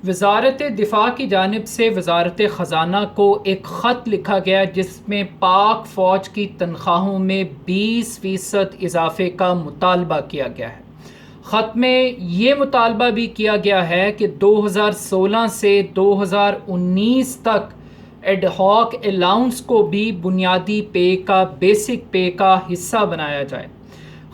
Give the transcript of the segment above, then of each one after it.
وزارت دفاع کی جانب سے وزارت خزانہ کو ایک خط لکھا گیا جس میں پاک فوج کی تنخواہوں میں 20% اضافے کا مطالبہ کیا گیا ہے۔ خط میں یہ مطالبہ بھی کیا گیا ہے کہ 2016 سے 2019 تک ایڈ ہاک الاؤنس کو بھی بنیادی پے کا بیسک پے کا حصہ بنایا جائے۔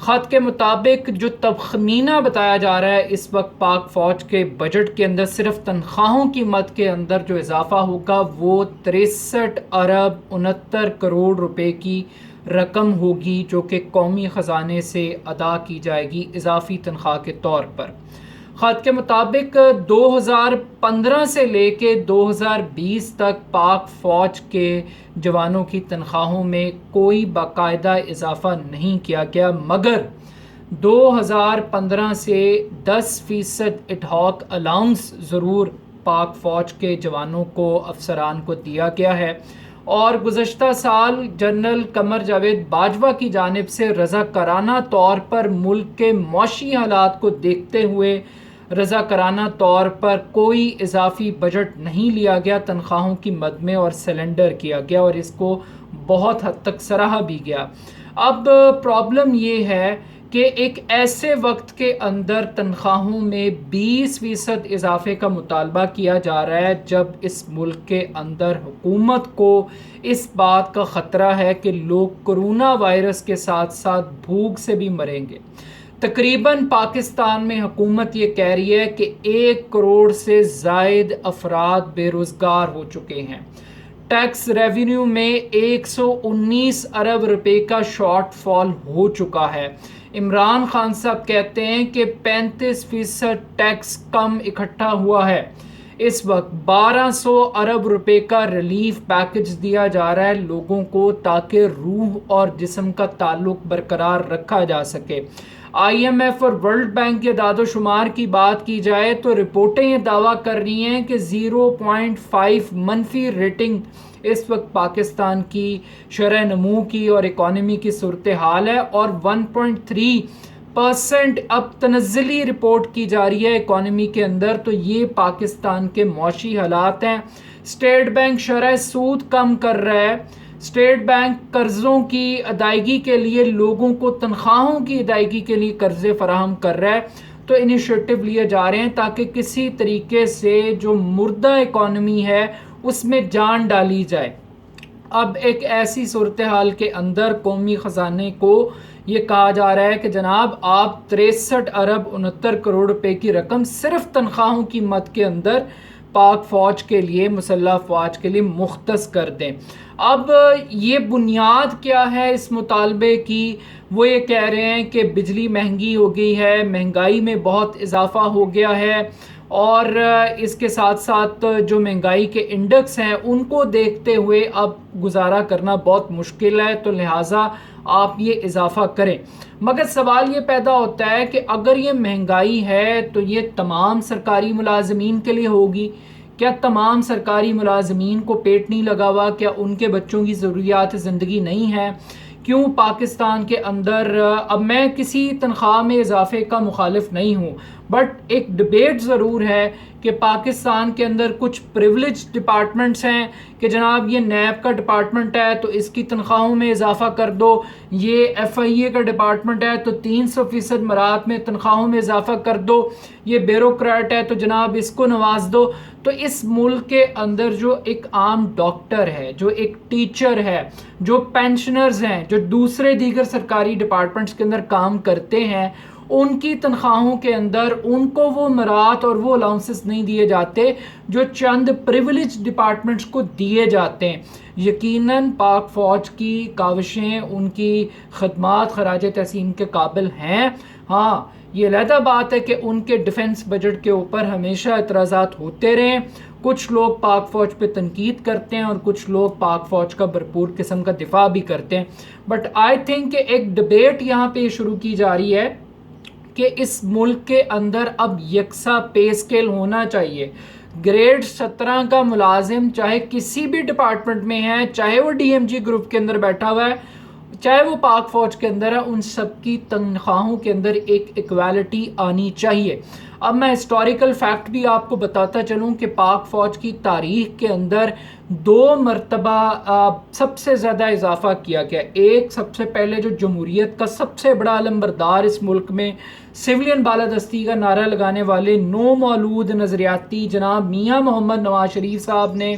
خط کے مطابق جو تخمینہ بتایا جا رہا ہے اس وقت پاک فوج کے بجٹ کے اندر صرف تنخواہوں کی مد کے اندر جو اضافہ ہوگا وہ 63 ارب 69 کروڑ روپے کی رقم ہوگی، جو کہ قومی خزانے سے ادا کی جائے گی اضافی تنخواہ کے طور پر۔ خط کے مطابق 2015 سے لے کے 2020 تک پاک فوج کے جوانوں کی تنخواہوں میں کوئی باقاعدہ اضافہ نہیں کیا گیا، مگر 2015 سے 10% ایڈ ہاک الاؤنس ضرور پاک فوج کے جوانوں کو، افسران کو دیا گیا ہے۔ اور گزشتہ سال جنرل قمر جاوید باجوہ کی جانب سے رضاکارانہ طور پر ملک کے معاشی حالات کو دیکھتے ہوئے رضاکارانہ طور پر کوئی اضافی بجٹ نہیں لیا گیا تنخواہوں کی مد میں، اور سلنڈر کیا گیا اور اس کو بہت حد تک سراہا بھی گیا۔ اب پرابلم یہ ہے کہ ایک ایسے وقت کے اندر تنخواہوں میں 20% اضافے کا مطالبہ کیا جا رہا ہے جب اس ملک کے اندر حکومت کو اس بات کا خطرہ ہے کہ لوگ کرونا وائرس کے ساتھ ساتھ بھوک سے بھی مریں گے۔ تقریباً پاکستان میں حکومت یہ کہہ رہی ہے کہ 1 کروڑ سے زائد افراد بے روزگار ہو چکے ہیں۔ ٹیکس ریونیو میں 119 ارب روپے کا شارٹ فال ہو چکا ہے۔ عمران خان صاحب کہتے ہیں کہ 35% ٹیکس کم اکٹھا ہوا ہے۔ اس وقت 1200 ارب روپے کا ریلیف پیکج دیا جا رہا ہے لوگوں کو تاکہ روح اور جسم کا تعلق برقرار رکھا جا سکے۔ آئی ایم ایف اور ورلڈ بینک کے اعداد و شمار کی بات کی جائے تو رپورٹیں یہ دعویٰ کر رہی ہیں کہ 0.5 منفی ریٹنگ اس وقت پاکستان کی شرح نمو کی اور اکانومی کی صورتحال ہے، اور 1.3% اب تنزلی رپورٹ کی جا رہی ہے اکانومی کے اندر۔ تو یہ پاکستان کے معاشی حالات ہیں۔ اسٹیٹ بینک شرح سود کم کر رہا ہے۔ اسٹیٹ بینک قرضوں کی ادائیگی کے لیے لوگوں کو تنخواہوں کی ادائیگی کے لیے قرضے فراہم کر رہا ہے۔ تو انیشیٹو لیے جا رہے ہیں تاکہ کسی طریقے سے جو مردہ اکانومی ہے اس میں جان ڈالی جائے۔ اب ایک ایسی صورتحال کے اندر قومی خزانے کو یہ کہا جا رہا ہے کہ جناب آپ 63 ارب 69 کروڑ روپے کی رقم صرف تنخواہوں کی مد کے اندر پاک فوج کے لیے، مسلح افواج کے لیے مختص کر دیں۔ اب یہ بنیاد کیا ہے اس مطالبے کی؟ وہ یہ کہہ رہے ہیں کہ بجلی مہنگی ہو گئی ہے، مہنگائی میں بہت اضافہ ہو گیا ہے، اور اس کے ساتھ ساتھ جو مہنگائی کے انڈیکس ہیں ان کو دیکھتے ہوئے اب گزارا کرنا بہت مشکل ہے، تو لہٰذا آپ یہ اضافہ کریں۔ مگر سوال یہ پیدا ہوتا ہے کہ اگر یہ مہنگائی ہے تو یہ تمام سرکاری ملازمین کے لیے ہوگی؟ کیا تمام سرکاری ملازمین کو پیٹ نہیں لگا ہوا؟ کیا ان کے بچوں کی ضروریات زندگی نہیں ہے؟ کیوں پاکستان کے اندر، اب میں کسی تنخواہ میں اضافے کا مخالف نہیں ہوں، بٹ ایک ڈبیٹ ضرور ہے کہ پاکستان کے اندر کچھ پریولیج ڈپارٹمنٹس ہیں کہ جناب یہ نیب کا ڈپارٹمنٹ ہے تو اس کی تنخواہوں میں اضافہ کر دو، یہ ایف آئی اے کا ڈپارٹمنٹ ہے تو 300% مراعات میں تنخواہوں میں اضافہ کر دو، یہ بیوروکریٹ ہے تو جناب اس کو نواز دو۔ تو اس ملک کے اندر جو ایک عام ڈاکٹر ہے، جو ایک ٹیچر ہے، جو پینشنرز ہیں، جو دوسرے دیگر سرکاری ڈپارٹمنٹس کے اندر کام کرتے ہیں، ان کی تنخواہوں کے اندر ان کو وہ مراعات اور وہ الاؤنسز نہیں دیے جاتے جو چند پریولیج ڈپارٹمنٹس کو دیے جاتے ہیں۔ یقیناً پاک فوج کی کاوشیں، ان کی خدمات خراج تحسین کے قابل ہیں۔ ہاں یہ علیحدہ بات ہے کہ ان کے ڈیفنس بجٹ کے اوپر ہمیشہ اعتراضات ہوتے رہے، کچھ لوگ پاک فوج پہ تنقید کرتے ہیں اور کچھ لوگ پاک فوج کا بھرپور قسم کا دفاع بھی کرتے ہیں، بٹ آئی تھنک کہ ایک ڈبیٹ یہاں پہ شروع کی جا رہی ہے کہ اس ملک کے اندر اب یکساں پے اسکیل ہونا چاہیے۔ گریڈ 17 کا ملازم چاہے کسی بھی ڈپارٹمنٹ میں ہے، چاہے وہ ڈی ایم جی گروپ کے اندر بیٹھا ہوا ہے، چاہے وہ پاک فوج کے اندر ہے، ان سب کی تنخواہوں کے اندر ایک ایکویلٹی آنی چاہیے۔ اب میں ہسٹوریکل فیکٹ بھی آپ کو بتاتا چلوں کہ پاک فوج کی تاریخ کے اندر 2 مرتبہ سب سے زیادہ اضافہ کیا گیا. ایک سب سے پہلے جو جمہوریت کا سب سے بڑا علمبردار اس ملک میں سویلین بالادستی کا نعرہ لگانے والے نو مولود نظریاتی جناب میاں محمد نواز شریف صاحب نے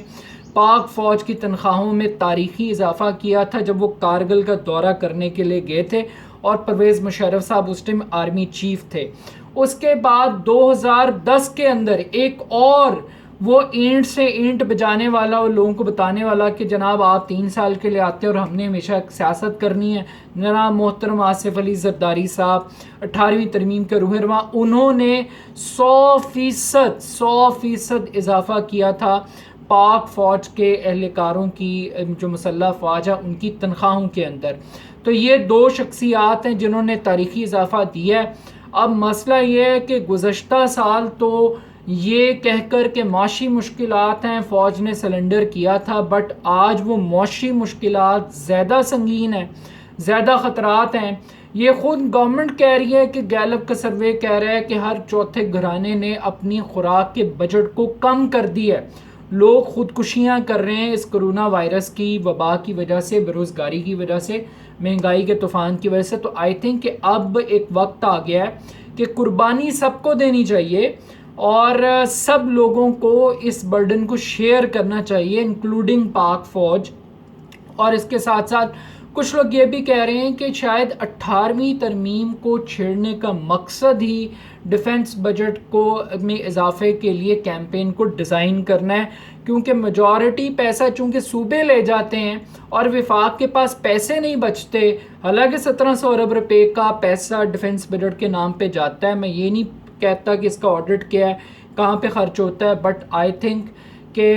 پاک فوج کی تنخواہوں میں تاریخی اضافہ کیا تھا جب وہ کارگل کا دورہ کرنے کے لیے گئے تھے اور پرویز مشرف صاحب اس ٹائم آرمی چیف تھے. اس کے بعد 2010 کے اندر ایک اور وہ اینٹ سے اینٹ بجانے والا اور لوگوں کو بتانے والا کہ جناب آپ 3 سال کے لیے آتے اور ہم نے ہمیشہ سیاست کرنی ہے، جناب محترم آصف علی زرداری صاحب 18ویں ترمیم کے رہنما، انہوں نے 100% اضافہ کیا تھا پاک فوج کے اہلکاروں کی جو مسلح افواج ہے ان کی تنخواہوں کے اندر. تو یہ 2 شخصیات ہیں جنہوں نے تاریخی اضافہ دیا ہے. اب مسئلہ یہ ہے کہ گزشتہ سال تو یہ کہہ کر کہ معاشی مشکلات ہیں فوج نے سلنڈر کیا تھا، بٹ آج وہ معاشی مشکلات زیادہ سنگین ہیں، زیادہ خطرات ہیں. یہ خود گورنمنٹ کہہ رہی ہے کہ گیلپ کا سروے کہہ رہا ہے کہ ہر چوتھے گھرانے نے اپنی خوراک کے بجٹ کو کم کر دیا ہے. لوگ خودکشیاں کر رہے ہیں اس کرونا وائرس کی وبا کی وجہ سے، بے روزگاری کی وجہ سے، مہنگائی کے طوفان کی وجہ سے. تو آئی تھنک کہ اب ایک وقت آ گیا ہے کہ قربانی سب کو دینی چاہیے اور سب لوگوں کو اس برڈن کو شیئر کرنا چاہیے انکلوڈنگ پاک فوج. اور اس کے ساتھ ساتھ کچھ لوگ یہ بھی کہہ رہے ہیں کہ شاید 18ویں ترمیم کو چھیڑنے کا مقصد ہی ڈیفنس بجٹ کو میں اضافے کے لیے کیمپین کو ڈیزائن کرنا ہے، کیونکہ میجورٹی پیسہ چونکہ صوبے لے جاتے ہیں اور وفاق کے پاس پیسے نہیں بچتے. حالانکہ 1700 ارب روپے کا پیسہ ڈیفنس بجٹ کے نام پہ جاتا ہے. میں یہ نہیں کہتا کہ اس کا آڈٹ کیا ہے، کہاں پہ خرچ ہوتا ہے، بٹ آئی تھنک کہ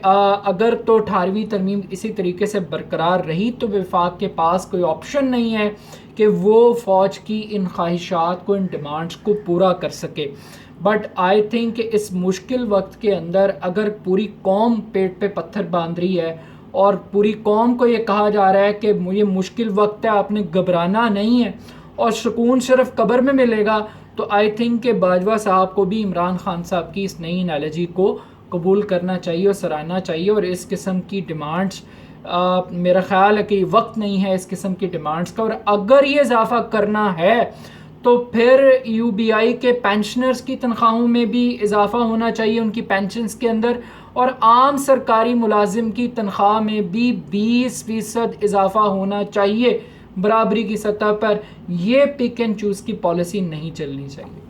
اگر تو 18ویں ترمیم اسی طریقے سے برقرار رہی تو وفاق کے پاس کوئی آپشن نہیں ہے کہ وہ فوج کی ان خواہشات کو، ان ڈیمانڈز کو پورا کر سکے. بٹ آئی تھنک کہ اس مشکل وقت کے اندر اگر پوری قوم پیٹ پہ پتھر باندھ رہی ہے اور پوری قوم کو یہ کہا جا رہا ہے کہ یہ مشکل وقت ہے، آپ نے گھبرانا نہیں ہے اور سکون صرف قبر میں ملے گا، تو آئی تھنک کہ باجوہ صاحب کو بھی عمران خان صاحب کی اس نئی انالوجی کو قبول کرنا چاہیے اور سراہنا چاہیے. اور اس قسم کی ڈیمانڈز میرا خیال ہے کہ وقت نہیں ہے اس قسم کی ڈیمانڈز کا. اور اگر یہ اضافہ کرنا ہے تو پھر یو بی آئی کے پینشنرز کی تنخواہوں میں بھی اضافہ ہونا چاہیے ان کی پینشنز کے اندر، اور عام سرکاری ملازم کی تنخواہ میں بھی 20% اضافہ ہونا چاہیے برابری کی سطح پر. یہ پک اینڈ چوز کی پالیسی نہیں چلنی چاہیے.